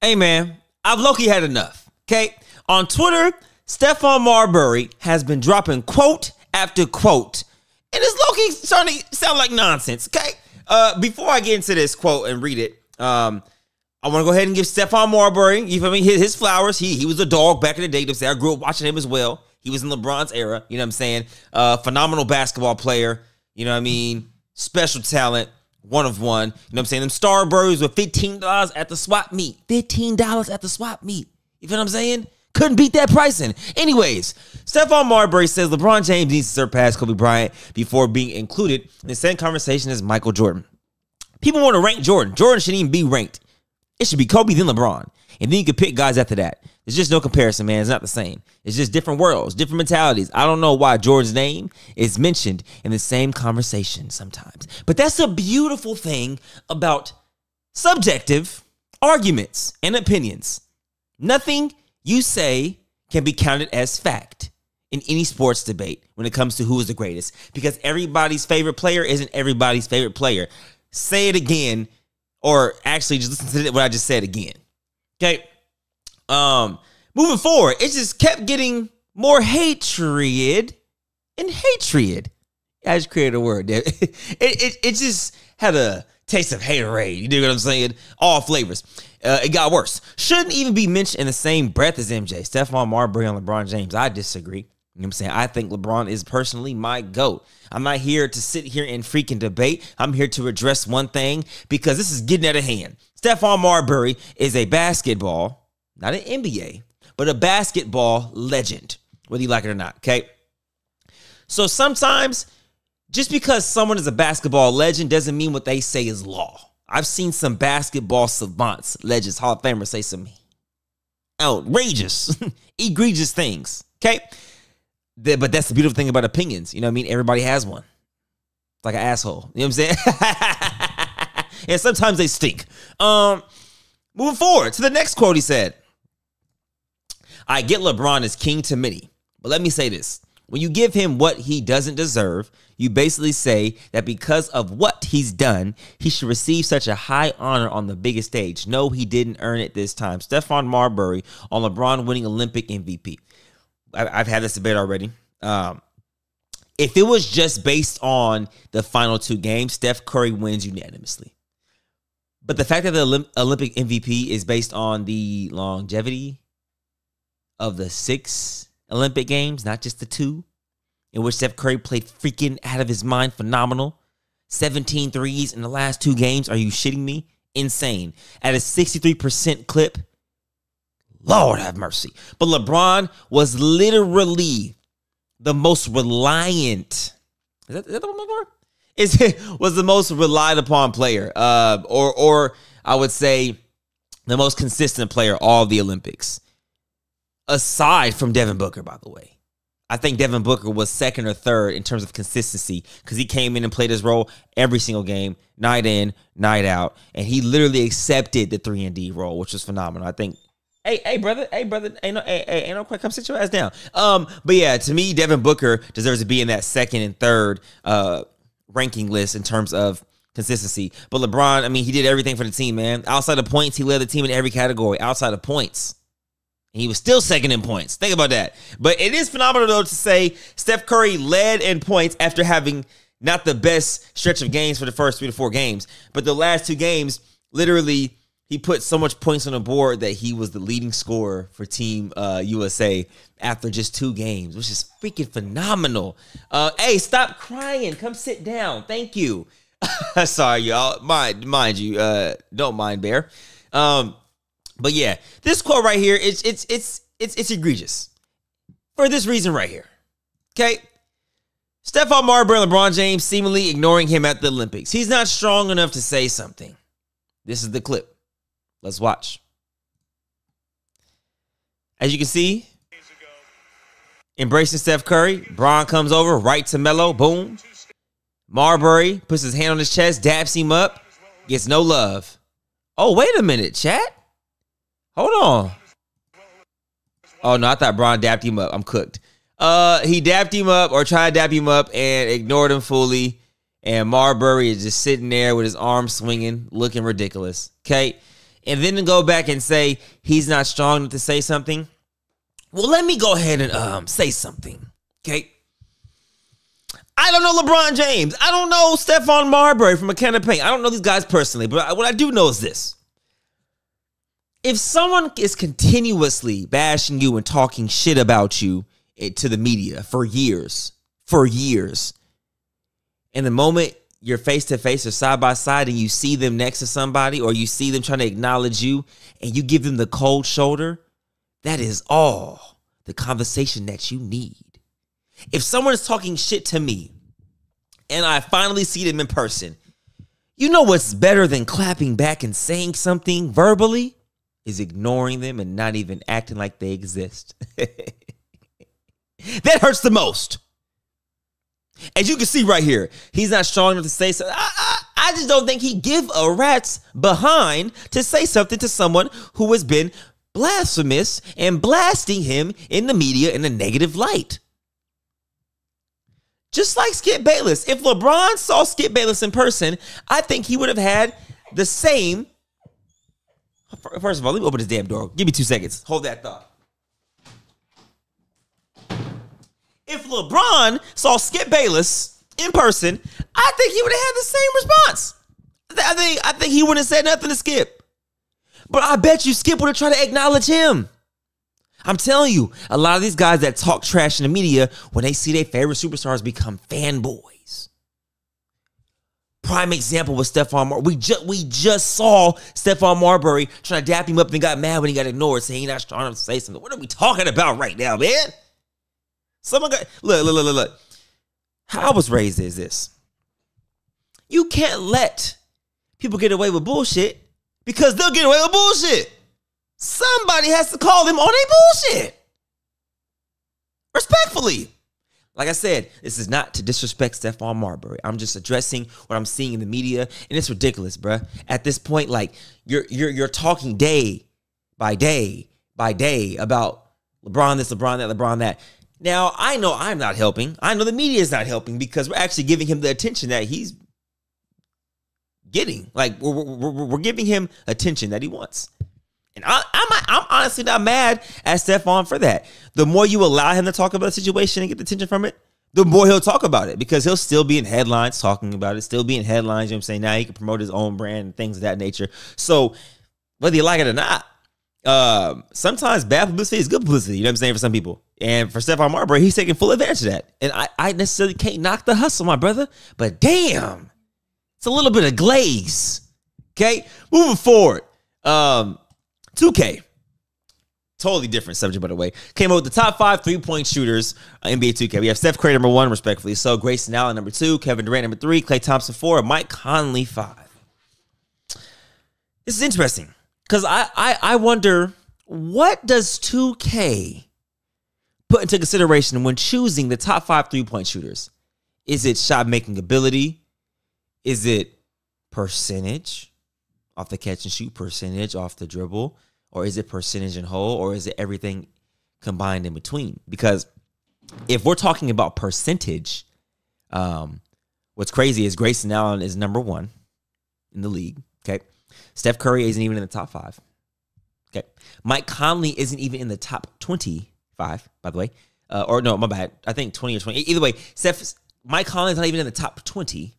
Hey, man, I've low-key had enough, okay? On Twitter, Stephon Marbury has been dropping quote after quote, and it's low-key starting to sound like nonsense, okay? Before I get into this quote and read it, I want to go ahead and give Stephon Marbury, you feel me, his flowers. He was a dog back in the day. I grew up watching him as well. He was in LeBron's era, you know what I'm saying? Phenomenal basketball player, you know what I mean? Special talent. One of one. You know what I'm saying? Them Starburys were $15 at the swap meet. $15 at the swap meet. You feel what I'm saying? Couldn't beat that pricing. Anyways, Stephon Marbury says LeBron James needs to surpass Kobe Bryant before being included in the same conversation as Michael Jordan. People want to rank Jordan. Jordan shouldn't even be ranked. It should be Kobe, then LeBron. And then you can pick guys after that. There's just no comparison, man. It's not the same. It's just different worlds, different mentalities. I don't know why Jordan's name is mentioned in the same conversation sometimes. But that's the beautiful thing about subjective arguments and opinions. Nothing you say can be counted as fact in any sports debate when it comes to who is the greatest, because everybody's favorite player isn't everybody's favorite player. Say it again, or actually just listen to what I just said again. Okay. Moving forward, it just kept getting more hatred and hatred. I just created a word there. It just had a taste of haterade. You know what I'm saying? All flavors. It got worse. Shouldn't even be mentioned in the same breath as MJ. Stephon Marbury on LeBron James. I disagree. You know what I'm saying? I think LeBron is personally my GOAT. I'm not here to sit here and freaking debate. I'm here to address one thing, because this is getting out of hand. Stephon Marbury is a basketball, not an NBA, but a basketball legend, whether you like it or not, okay? So sometimes, just because someone is a basketball legend doesn't mean what they say is law. I've seen some basketball savants, legends, Hall of Famers say some outrageous, egregious things, okay? But that's the beautiful thing about opinions. You know what I mean? Everybody has one. It's like an asshole. You know what I'm saying? And sometimes they stink. Moving forward to the next quote, he said, I get LeBron is king to many, but let me say this. When you give him what he doesn't deserve, you basically say that because of what he's done, he should receive such a high honor on the biggest stage. No, he didn't earn it this time. Stephon Marbury on LeBron winning Olympic MVP. I've had this debate already. If it was just based on the final two games, Steph Curry wins unanimously. But the fact that the Olympic MVP is based on the longevity of the 6 Olympic games, not just the 2, in which Steph Curry played freaking out of his mind, phenomenal. 17 threes in the last 2 games. Are you shitting me? Insane. At a 63% clip. Lord have mercy. But LeBron was literally the most reliant. Is that the one more? Was the most relied upon player. Or I would say the most consistent player all the Olympics. Aside from Devin Booker, by the way. I think Devin Booker was second or third in terms of consistency, because he came in and played his role every single game, night in, night out. And he literally accepted the 3-and-D role, which was phenomenal. I think, hey, brother, ain't no quite, come sit your ass down. But yeah, to me, Devin Booker deserves to be in that second and third ranking list in terms of consistency. But LeBron, I mean, he did everything for the team, man. Outside of points, he led the team in every category. Outside of points. He was still second in points. Think about that. But it is phenomenal, though, to say Steph Curry led in points after having not the best stretch of games for the first 3 to 4 games. But the last 2 games, literally, he put so much points on the board that he was the leading scorer for Team USA after just 2 games, which is freaking phenomenal. Hey, stop crying. Come sit down. Thank you. Sorry, y'all. Mind you, don't mind, Bear. But yeah, this quote right here, it's egregious for this reason right here. Okay, Stephon Marbury and LeBron James seemingly ignoring him at the Olympics. He's not strong enough to say something. This is the clip. Let's watch. As you can see, embracing Steph Curry, Bron comes over right to Melo. Boom. Marbury puts his hand on his chest, dabs him up, gets no love. Oh, wait a minute, chat. Hold on. Oh, no, I thought Bron dapped him up. I'm cooked. He dapped him up or tried to dap him up and ignored him fully. And Marbury is just sitting there with his arms swinging, looking ridiculous. Okay? and then to go back and say he's not strong enough to say something. Well, let me go ahead and say something, okay? I don't know LeBron James. I don't know Stephon Marbury from a Can of Paint. I don't know these guys personally, but what I do know is this. If someone is continuously bashing you and talking shit about you to the media for years, and the moment you're face to face or side by side and you see them next to somebody or you see them trying to acknowledge you and you give them the cold shoulder, that is all the conversation that you need. If someone is talking shit to me and I finally see them in person, you know what's better than clapping back and saying something verbally? Is ignoring them and not even acting like they exist. That hurts the most. As you can see right here, he's not strong enough to say something. I just don't think he'd give a rat's behind to say something to someone who has been blasphemous and blasting him in the media in a negative light. Just like Skip Bayless. If LeBron saw Skip Bayless in person, I think he would have had the same. First of all, let me open this damn door. Give me 2 seconds. Hold that thought. If LeBron saw Skip Bayless in person, I think he would have had the same response. I think he wouldn't have said nothing to Skip. But I bet you Skip would have tried to acknowledge him. I'm telling you, a lot of these guys that talk trash in the media, when they see their favorite superstars become fanboys. Prime example was Stephon Marbury. We just saw Stephon Marbury trying to dap him up and got mad when he got ignored, saying he's not strong enough to say something. What are we talking about right now, man? Someone got look. How I was raised is this. You can't let people get away with bullshit because they'll get away with bullshit. Somebody has to call them on a bullshit. Respectfully. Like I said, this is not to disrespect Stephon Marbury. I'm just addressing what I'm seeing in the media, and it's ridiculous, bruh. At this point, like you're talking day by day about LeBron this, LeBron that, LeBron that. Now, I know I'm not helping. I know the media is not helping because we're actually giving him the attention that he's getting. Like we're giving him attention that he wants. And I'm honestly not mad at Stephon for that. The more you allow him to talk about the situation and get the attention from it, the more he'll talk about it because he'll still be in headlines talking about it, still be in headlines, you know what I'm saying? Now he can promote his own brand and things of that nature. So whether you like it or not, sometimes bad publicity is good publicity, you know what I'm saying, for some people. And for Stephon Marbury, he's taking full advantage of that. And I necessarily can't knock the hustle, my brother, but damn, it's a little bit of glaze. Okay, moving forward. 2K, totally different subject, by the way. Came up with the top 5 3-point shooters NBA 2K. We have Steph Curry number 1, respectfully. So Grayson Allen number 2, Kevin Durant number 3, Klay Thompson 4, Mike Conley 5. This is interesting because I wonder, what does 2K put into consideration when choosing the top 5 3-point shooters? Is it shot making ability? Is it percentage off the catch and shoot, percentage off the dribble? Or is it percentage in whole? Or is it everything combined in between? Because if we're talking about percentage, what's crazy is Grayson Allen is number 1 in the league. Okay. Steph Curry isn't even in the top 5. Okay. Mike Conley isn't even in the top 25, by the way. Or no, my bad. I think 20 or 20. Either way, Mike Conley's not even in the top 20.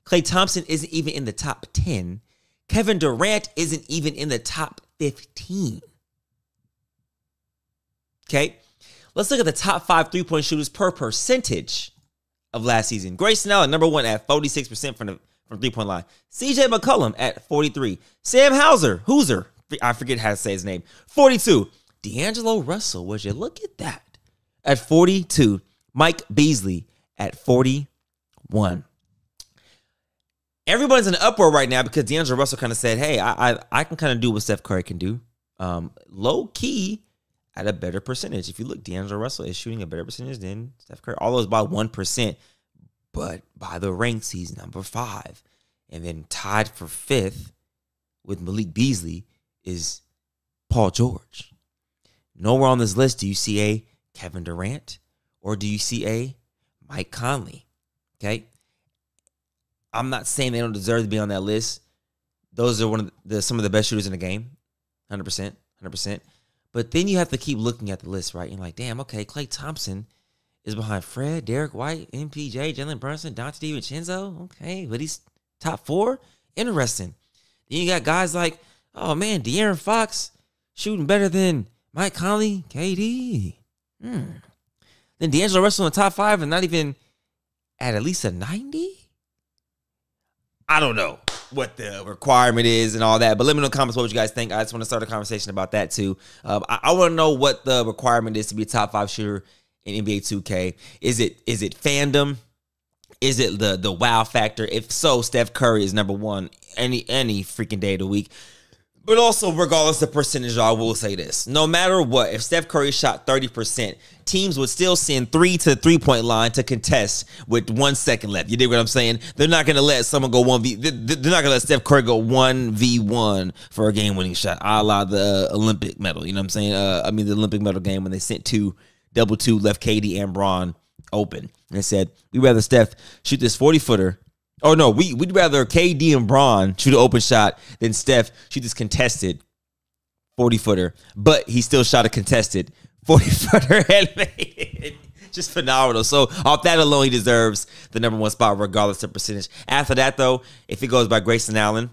Klay Thompson isn't even in the top 10. Kevin Durant isn't even in the top 15. Okay, let's look at the top 5 3-point shooters per percentage of last season. Grayson Allen, number 1 at 46% from 3-point line. CJ McCollum at 43. Sam Hauser, I forget how to say his name, 42. D'Angelo Russell, would you look at that, at 42. Mike Beasley at 41. Everybody's in an uproar right now because D'Angelo Russell kind of said, hey, I can kind of do what Steph Curry can do. Low key at a better percentage. If you look, D'Angelo Russell is shooting a better percentage than Steph Curry. Although it's by 1%. But by the ranks, he's number 5. And then tied for 5th with Malik Beasley is Paul George. Nowhere on this list do you see a Kevin Durant or do you see a Mike Conley. Okay? I'm not saying they don't deserve to be on that list. those are some of the best shooters in the game. 100%. 100%. But then you have to keep looking at the list, right? And like, damn, okay, Klay Thompson is behind Fred, Derek White, MPJ, Jalen Brunson, Dante DiVincenzo. Okay, but he's top 4. Interesting. Then you got guys like, oh man, De'Aaron Fox shooting better than Mike Conley, KD. Then D'Angelo Russell in the top 5 and not even at least a 90? I don't know what the requirement is and all that, but let me know in the comments what you guys think. I just want to start a conversation about that too. I want to know what the requirement is to be a top 5 shooter in NBA 2K. Is it fandom? Is it the wow factor? If so, Steph Curry is number 1 any freaking day of the week. But also, regardless of percentage, I will say this. No matter what, if Steph Curry shot 30%, teams would still send 3 to the 3-point line to contest with 1 second left. You dig what I'm saying? They're not going to let someone go 1v. They're not going to let Steph Curry go 1v1 for a game-winning shot, a la the Olympic medal. You know what I'm saying? The Olympic medal game when they sent 2, left KD and Bron open. And they said, we'd rather Steph shoot this 40-footer. Oh, no, we'd rather KD and Bron shoot an open shot than Steph shoot this contested 40-footer. But he still shot a contested 40-footer and made it. Just phenomenal. So off that alone, he deserves the number 1 spot regardless of percentage. After that, though, if it goes by Grayson Allen,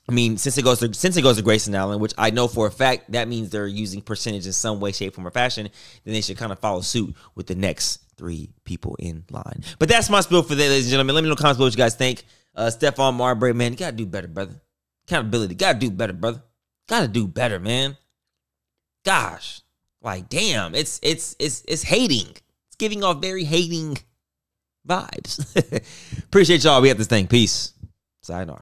since it goes to Grayson Allen, which I know for a fact that means they're using percentage in some way, shape, form, or fashion, then they should kind of follow suit with the next 3 people in line. But that's my spiel for today, ladies and gentlemen. Let me know in the comments what you guys think. Stephon Marbury, man, you got to do better, brother. Accountability. Got to do better, brother. Got to do better, man. Gosh. Like, damn. It's hating. It's giving off very hating vibes. Appreciate y'all. We have this thing. Peace. Sayonara.